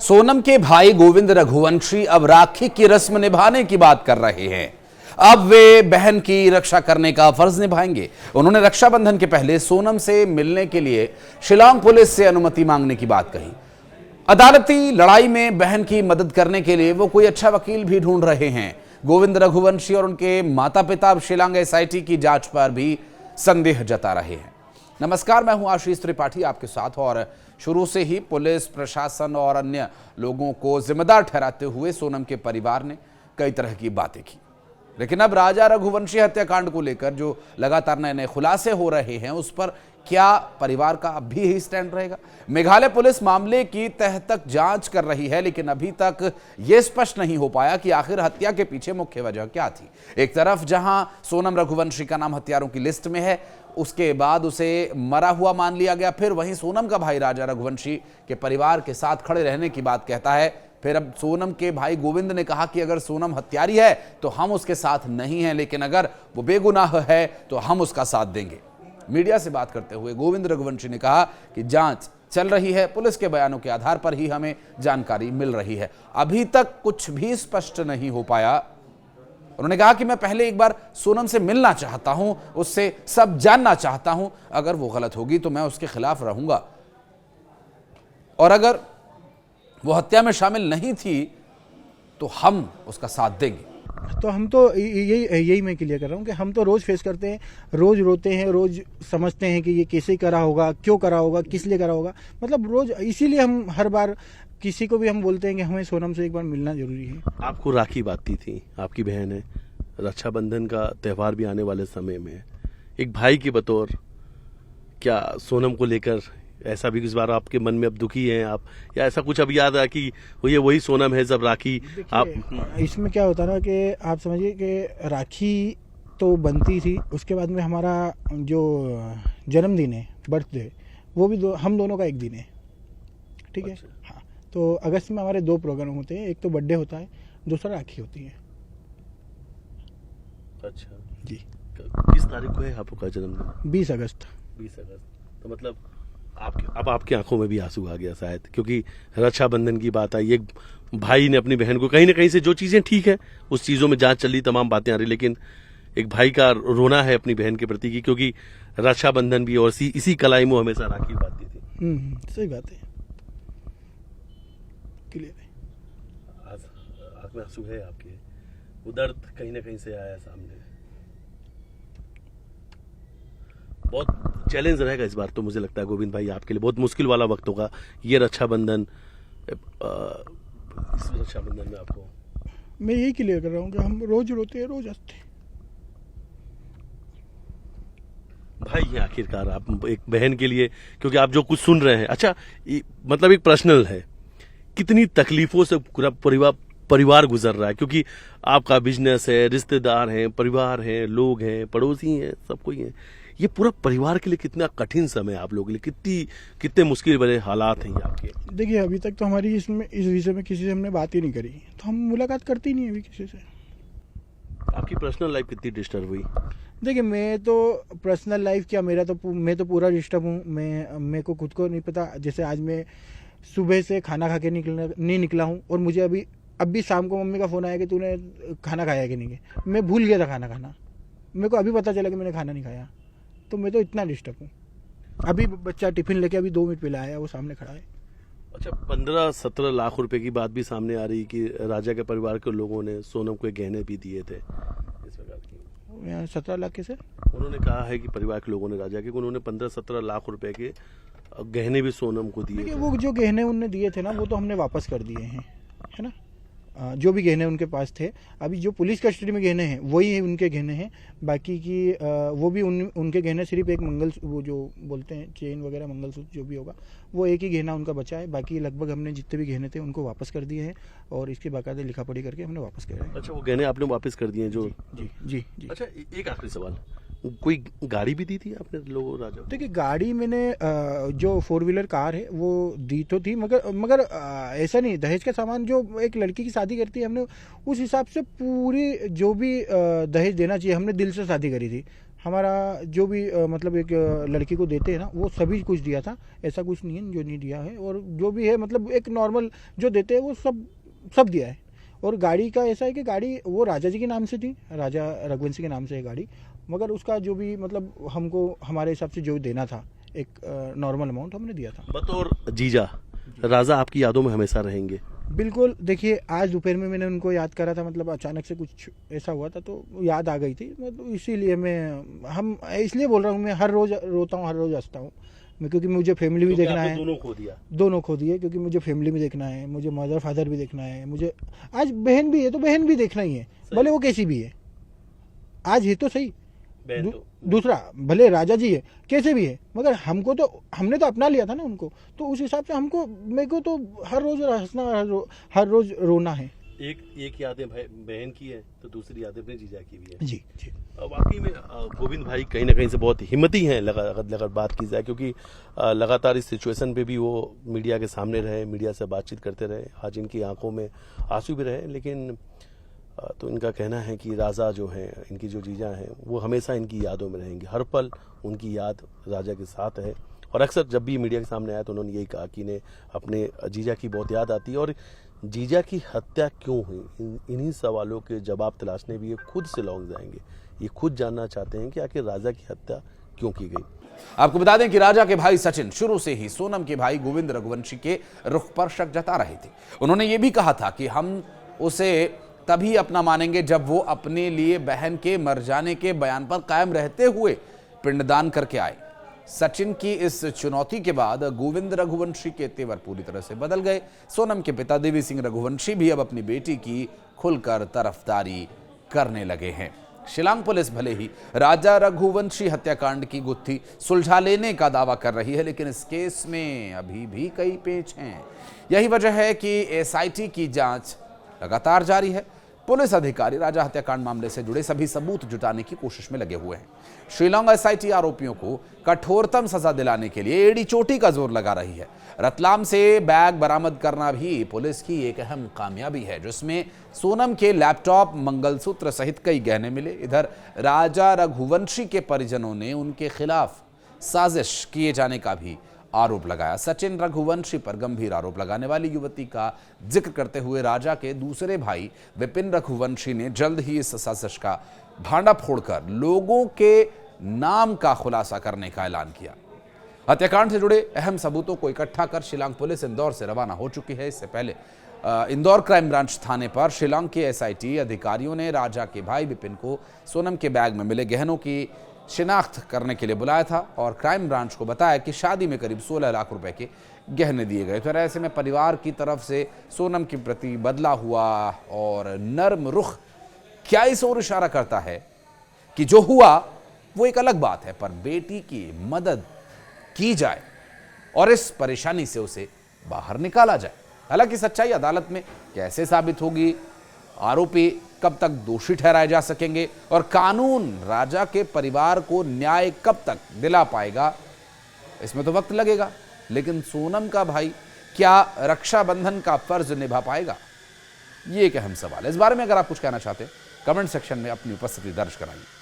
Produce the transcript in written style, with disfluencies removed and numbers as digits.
सोनम के भाई गोविंद रघुवंशी अब राखी की रस्म निभाने की बात कर रहे हैं। अब वे बहन की रक्षा करने का फर्ज निभाएंगे। उन्होंने रक्षाबंधन के पहले सोनम से मिलने के लिए शिलांग पुलिस से अनुमति मांगने की बात कही। अदालती लड़ाई में बहन की मदद करने के लिए वो कोई अच्छा वकील भी ढूंढ रहे हैं। गोविंद रघुवंशी और उनके माता पिता अब शिलांग एसआईटी की जांच पर भी संदेह जता रहे हैं। नमस्कार, मैं हूं आशीष त्रिपाठी आपके साथ। और शुरू से ही पुलिस प्रशासन और अन्य लोगों को जिम्मेदार ठहराते हुए सोनम के परिवार ने कई तरह की बातें की, लेकिन अब राजा रघुवंशी हत्याकांड को लेकर जो लगातार नए नए खुलासे हो रहे हैं उस पर क्या परिवार का अब भी यही स्टैंड रहेगा? मेघालय पुलिस मामले की तह तक जांच कर रही है, लेकिन अभी तक यह स्पष्ट नहीं हो पाया कि आखिर हत्या के पीछे मुख्य वजह क्या थी। एक तरफ जहां सोनम रघुवंशी का नाम हत्यारों की लिस्ट में है, उसके बाद उसे मरा हुआ मान लिया गया, फिर वहीं सोनम का भाई राजा रघुवंशी के परिवार के साथ खड़े रहने की बात कहता है। फिर अब सोनम के भाई गोविंद ने कहा कि अगर सोनम हत्यारी है तो हम उसके साथ नहीं हैं, लेकिन अगर वो बेगुनाह है तो हम उसका साथ देंगे। मीडिया से बात करते हुए गोविंद रघुवंशी ने कहा कि जांच चल रही है, पुलिस के बयानों के आधार पर ही हमें जानकारी मिल रही है। अभी तक कुछ भी स्पष्ट नहीं हो पाया। उन्होंने कहा कि मैं पहले एक बार सोनम से मिलना चाहता हूं, उससे सब जानना चाहता हूं। अगर वो गलत होगी तो मैं उसके खिलाफ रहूंगा, और अगर वो हत्या में शामिल नहीं थी तो हम उसका साथ देंगे। तो हम तो यही मैं क्लियर कर रहा हूँ कि हम तो रोज फेस करते हैं, रोज रोते हैं, रोज समझते हैं कि ये कैसे करा होगा, क्यों करा होगा, किस लिए करा होगा, मतलब रोज। इसीलिए हम हर बार किसी को भी हम बोलते हैं कि हमें सोनम से एक बार मिलना जरूरी है। आपको राखी बांधती थी, आपकी बहन है, रक्षाबंधन का त्यौहार भी आने वाले समय में है। एक भाई के बतौर क्या सोनम को लेकर ऐसा भी इस बार आपके मन में अब दुखी हैं आप, या ऐसा कुछ अब याद आया कि ये वही सोनम है जब राखी आप? इसमें क्या होता ना कि आप समझिए कि राखी तो बनती थी, उसके बाद में हमारा जो जन्मदिन है, बर्थडे, वो भी हम दोनों का एक दिन है, ठीक है। अच्छा। हाँ, तो अगस्त में हमारे 2 प्रोग्राम होते हैं, एक तो बर्थडे होता है, दूसरा राखी होती है। अच्छा जी। किस तारीख को है आपका जन्मदिन? 20 अगस्त। 20 अगस्त। तो मतलब आपकी आंखों में भी आंसू आ गया शायद, क्योंकि रक्षाबंधन की बात आई। एक भाई ने अपनी बहन को कहीं ना कहीं से, जो चीजें ठीक है उस चीजों में जांच चली, तमाम बातें आ रही, लेकिन एक भाई का रोना है अपनी बहन के प्रति की, क्योंकि रक्षाबंधन भी और इसी कलाई में हमेशा राखी बांधती थी। सही बात है, क्लियर है। आंख में आंसू है आपके, वो दर्द कहीं ना कहीं से आया सामने। बहुत चैलेंज रहेगा इस बार तो, मुझे लगता है गोविंद भाई आपके लिए बहुत मुश्किल वाला वक्त होगा ये रक्षाबंधन। इस रक्षाबंधन में आपको मैं यही क्लियर कर रहा हूँ कि हम रोज रोते हैं, रोज हंसते हैं। भाई हैं आखिरकार आप एक बहन के लिए, क्योंकि आप जो कुछ सुन रहे हैं, अच्छा मतलब एक पर्सनल है, कितनी तकलीफों से पूरा परिवार गुजर रहा है, क्योंकि आपका बिजनेस है, रिश्तेदार हैं, परिवार हैं, लोग हैं, पड़ोसी हैं, सब कोई है। ये पूरा परिवार के लिए कितना कठिन समय है आप लोगों के लिए, कितने मुश्किल भरे हालात हैं ये आपके? देखिए, अभी तक तो हमारी इस विषय में किसी से हमने बात ही नहीं करी, तो हम मुलाकात करती नहीं अभी किसी से। आपकी पर्सनल लाइफ कितनी डिस्टर्ब हुई? देखिए, मैं तो पर्सनल लाइफ क्या, मैं तो पूरा डिस्टर्ब हूँ। मेरे को खुद को नहीं पता। जैसे आज मैं सुबह से खाना खा के नहीं निकला हूँ, और मुझे अभी शाम को मम्मी का फ़ोन आया कि तूने खाना खाया कि नहीं। मैं भूल गया था खाना खाना, मेरे को अभी पता चला कि मैंने खाना नहीं खाया। तो मैं तो इतना डिस्टर्ब हूँ। अभी बच्चा टिफिन लेके अभी 2 मिनट पहले आया, वो सामने खड़ा है। अच्छा, 15-17 लाख रुपए की बात भी सामने आ रही कि राजा के परिवार के लोगों ने सोनम को गहने भी दिए थे इस प्रकार की। 17 लाख के से उन्होंने कहा है कि परिवार के लोगों ने राजा के, उन्होंने 15-17 लाख रुपए के गहने भी सोनम को दिए। वो जो गहने उनने दिए थे ना, वो तो हमने वापस कर दिए हैं, है ना। जो भी गहने उनके पास थे, अभी जो पुलिस कस्टडी में गहने हैं वही उनके गहने हैं। बाकी की वो भी उनके गहने, सिर्फ एक वो जो बोलते हैं चेन वगैरह, मंगलसूत्र जो भी होगा, वो एक ही गहना उनका बचा है। बाकी लगभग हमने जितने भी गहने थे उनको वापस कर दिए हैं, और इसकी बाकायदा लिखा पढ़ी करके हमने वापस किया है। अच्छा, वो गहने आपने वापस कर दिए जो? जी जी जी। अच्छा, एक आखिरी सवाल, कोई गाड़ी भी दी थी आपने लोगों राजा? देखिए, गाड़ी मैंने जो 4 व्हीलर कार है वो दी तो थी, मगर ऐसा नहीं। दहेज का सामान जो एक लड़की की शादी करती है, हमने उस हिसाब से पूरी जो भी दहेज देना चाहिए, हमने दिल से शादी करी थी। हमारा जो भी मतलब एक लड़की को देते हैं ना, वो सभी कुछ दिया था, ऐसा कुछ नहीं है जो नहीं दिया है। और जो भी है मतलब एक नॉर्मल जो देते हैं वो सब दिया है। और गाड़ी का ऐसा है कि गाड़ी वो राजा जी के नाम से थी, राजा रघुवंशी के नाम से है गाड़ी, मगर उसका जो भी मतलब हमको हमारे हिसाब से जो देना था एक नॉर्मल अमाउंट हमने दिया था। बतौर जीजा राजा आपकी यादों में हमेशा रहेंगे। बिल्कुल, देखिए आज दोपहर में मैंने उनको याद करा था, मतलब अचानक से कुछ ऐसा हुआ था तो याद आ गई थी, मतलब इसीलिए हम इसलिए बोल रहा हूँ, मैं हर रोज़ रोता हूँ, हर रोज़ हंसता हूँ मैं, क्योंकि मुझे फैमिली भी देखना है। दोनों खो दिए क्योंकि मुझे फैमिली भी देखना है, मुझे मदर फादर भी देखना है, मुझे आज बहन भी है तो बहन भी देखना ही है, भले वो कैसी भी है, आज है तो सही। दूसरा भले राजा जी है कैसे भी है, मगर हमको तो हमने तो अपना लिया था ना उनको, तो उस हिसाब से हमको मेरे को तो हर रोज हंसना, हर रोज रोना है। एक यादें बहन की है तो दूसरी यादें अपने जीजा की भी है। जी जी। वाकई में गोविंद भाई कहीं ना कहीं से बहुत हिम्मती हैं अगर बात की जाए, क्योंकि लगातार इस सिचुएशन पे भी वो मीडिया के सामने रहे, मीडिया से बातचीत करते रहे। आज इनकी आंखों में आंसू भी रहे, लेकिन तो इनका कहना है कि राजा जो है, इनकी जो जीजा हैं, वो हमेशा इनकी यादों में रहेंगी, हर पल उनकी याद राजा के साथ है। और अक्सर जब भी मीडिया के सामने आया तो उन्होंने यही कहा कि इन्हें अपने जीजा की बहुत याद आती है। और जीजा की हत्या क्यों हुई, इन्हीं सवालों के जवाब तलाशने भी ये खुद शिलांग जाएंगे। ये खुद जानना चाहते हैं कि आखिर राजा की हत्या क्यों की गई। आपको बता दें कि राजा के भाई सचिन शुरू से ही सोनम के भाई गोविंद रघुवंशी के रुख पर शक जता रहे थे। उन्होंने ये भी कहा था कि हम उसे तभी अपना मानेंगे जब वो अपने लिए बहन के मर जाने के बयान पर कायम रहते हुए पिंडदान करके आए। सचिन की इस चुनौती के बाद गोविंद रघुवंशी के तेवर पूरी तरह से बदल गए। सोनम के पिता देवी सिंह रघुवंशी भी अब अपनी बेटी की खुलकर तरफदारी करने लगे हैं। शिलांग पुलिस भले ही राजा रघुवंशी हत्याकांड की गुत्थी सुलझा लेने का दावा कर रही है, लेकिन इस केस में अभी भी कई पेच हैं। यही वजह है कि एसआईटी की जांच लगातार जारी है। पुलिस अधिकारी राजा हत्याकांड मामले से जुड़े सभी सबूत जुटाने की कोशिश में लगे हुए हैं। शिलांग एसआईटी आरोपियों को कठोरतम सजा दिलाने के लिए एड़ी चोटी का जोर लगा रही है। रतलाम से बैग बरामद करना भी पुलिस की एक अहम कामयाबी है, जिसमें सोनम के लैपटॉप, मंगलसूत्र सहित कई गहने मिले। इधर राजा रघुवंशी के परिजनों ने उनके खिलाफ साजिश किए जाने का भी आरोप लगाया। सचिन रघुवंशी पर गंभीर आरोप लगाने वाली युवती का जिक्र करते हुए राजा के दूसरे भाई विपिन रघुवंशी ने जल्द ही इस साजिश का भांडा फोड़कर लोगों के नाम का खुलासा करने का ऐलान किया। हत्याकांड से जुड़े अहम सबूतों को इकट्ठा कर शिलांग पुलिस इंदौर से रवाना हो चुकी है। इससे पहले इंदौर क्राइम ब्रांच थाने पर शिलांग के एसआईटी अधिकारियों ने राजा के भाई विपिन को सोनम के बैग में मिले गहनों की शिनाख्त करने के लिए बुलाया था और क्राइम ब्रांच को बताया कि शादी में करीब 16 लाख रुपए के गहने दिए गए। तो ऐसे में परिवार की तरफ से सोनम के प्रति बदला हुआ और नर्म रुख क्या इस ओर इशारा करता है कि जो हुआ वो एक अलग बात है, पर बेटी की मदद की जाए और इस परेशानी से उसे बाहर निकाला जाए। हालांकि सच्चाई अदालत में कैसे साबित होगी, आरोपी कब तक दोषी ठहराए जा सकेंगे और कानून राजा के परिवार को न्याय कब तक दिला पाएगा, इसमें तो वक्त लगेगा। लेकिन सोनम का भाई क्या रक्षाबंधन का फर्ज निभा पाएगा, ये एक अहम सवाल है। इस बारे में अगर आप कुछ कहना चाहते हैं कमेंट सेक्शन में अपनी उपस्थिति दर्ज कराइए।